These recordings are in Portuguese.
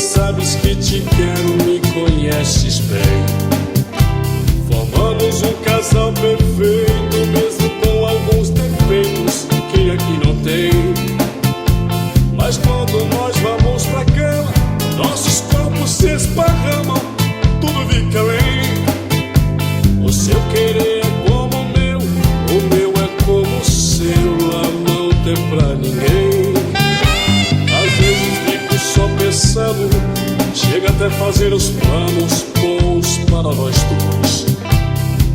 sabes que te quero, me conheces bem. Formamos um casal perfeito, mesmo com alguns defeitos que aqui não tem. Mas quando nós vamos pra cama, nossos corpos se esparramam, tudo fica além. O seu querer é como o meu é como o seu, amor não tem pra ninguém. Às vezes fico só pensando, chega até fazer os planos bons para nós dois.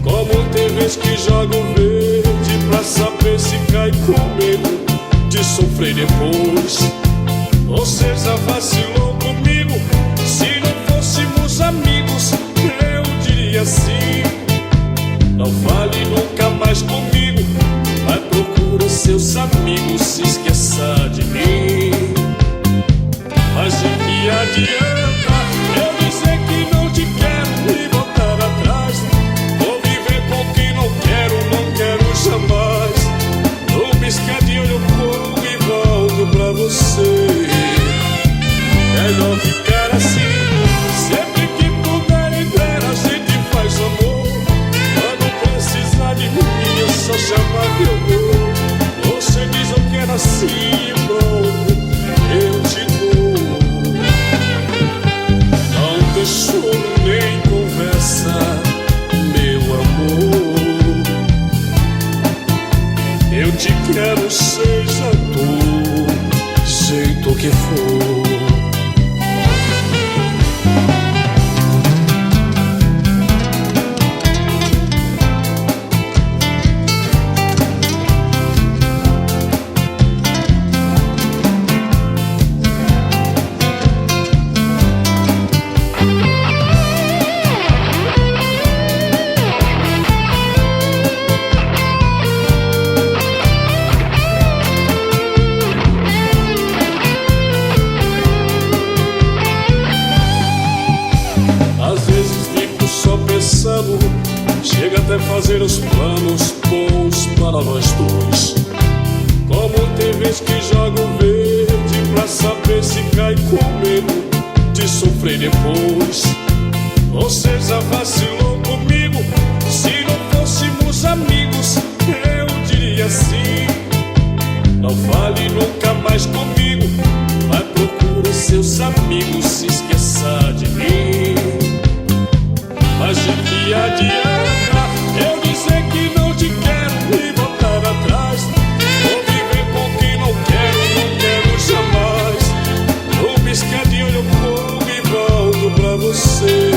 Como tem vez que jogo verde pra saber se cai com medo de sofrer depois. Ou seja, vacilou comigo, se não fôssemos amigos, eu diria sim. Não fale nunca mais comigo, vai procurar seus amigos, se esqueça de mim. Mas de que adianta eu dizer que não te quero e voltar atrás? Vou viver com quem não quero jamais. No piscar de olho fogo e volto pra você. Melhor ficar assim, sempre que puder entrar a gente faz amor. Quando precisar de mim eu só chamar meu amor. Você diz eu quero assim e pronto, eu te dou. Não tem choro nem conversa, meu amor. Eu te quero seja do jeito que for. Chega até fazer os planos bons para nós dois. Como tem vez que jogo verde pra saber se cai com medo de sofrer depois. Ou seja, vacilou comigo, se não fôssemos amigos, eu diria sim. Não fale nunca mais comigo, vai procurar seus amigos, se esqueça de mim. Mas de que adianta eu dizer que não te quero e voltar atrás? Vou viver com quem não quero jamais. No piscar de olho fogo e volto pra você.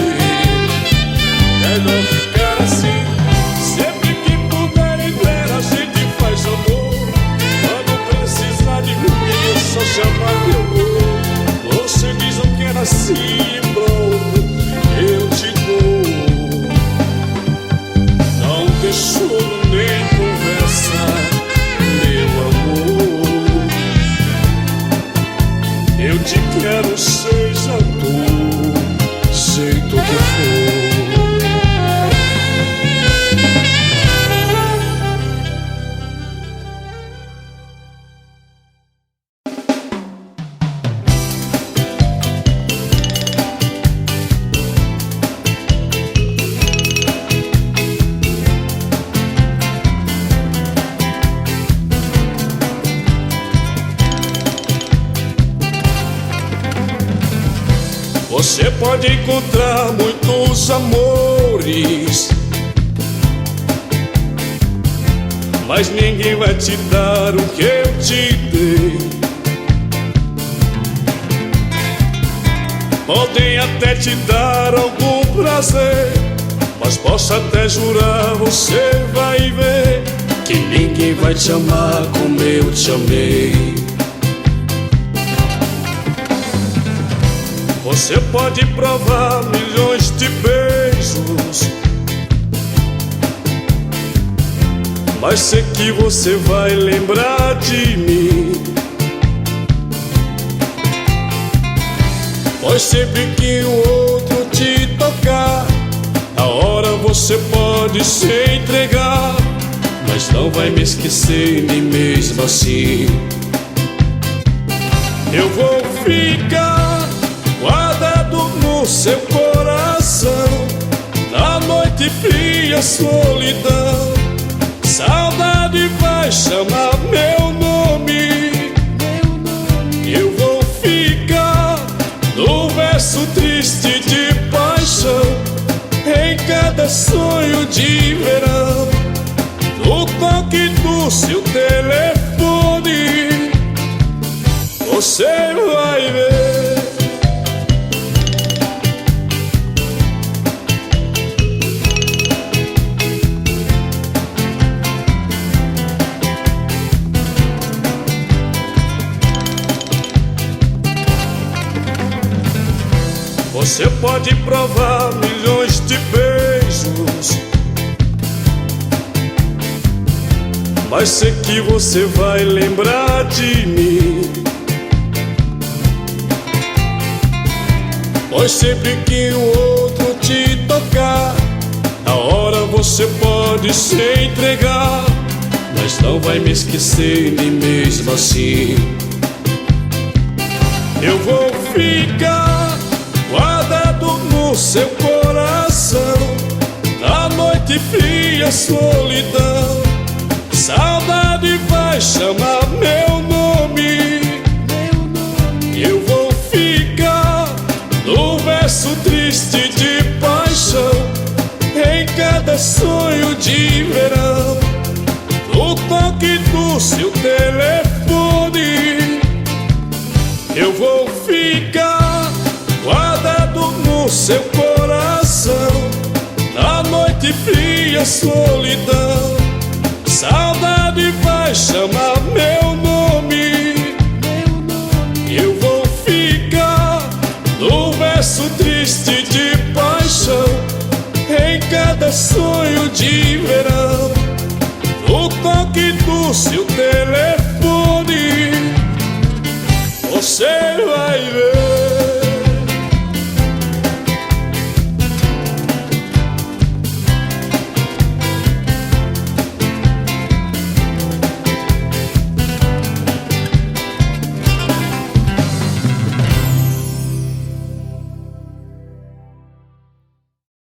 Melhor ficar assim, sempre que puder entrar a gente faz amor. Quando precisar de mim eu só chamar meu amor. Você diz eu quero assim e pronto, eu te dou. Não tem choro nem conversa, meu amor. Eu te quero seja do jeito que for. Você pode encontrar muitos amores, mas ninguém vai te dar o que eu te dei. Podem até te dar algum prazer, mas posso até jurar, você vai ver que ninguém vai te amar como eu te amei. Você pode provar milhões de beijos, mas sei que você vai lembrar de mim. Pois sempre que o outro te tocar, a hora você pode se entregar, mas não vai me esquecer nem mesmo assim. Eu vou ficar com a seu coração, na noite fria, solidão. Saudade vai chamar meu nome. Eu vou ficar no verso triste de paixão, em cada sonho de verão, no toque do seu telefone. Você vai ver. Você pode provar milhões de beijos, mas sei que você vai lembrar de mim. Pois sempre que o outro te tocar, na hora você pode se entregar, mas não vai me esquecer nem mesmo assim. Eu vou ficar guardado no seu coração, na noite fria, solidão. Saudade vai chamar meu nome. Eu vou ficar no verso triste de paixão, em cada sonho de verão, no toque do seu telefone. Eu vou ficar guardado no seu coração, na noite fria, solidão. Saudade vai chamar meu nome. Eu vou ficar no verso triste de paixão, em cada sonho de verão, no toque do seu telefone.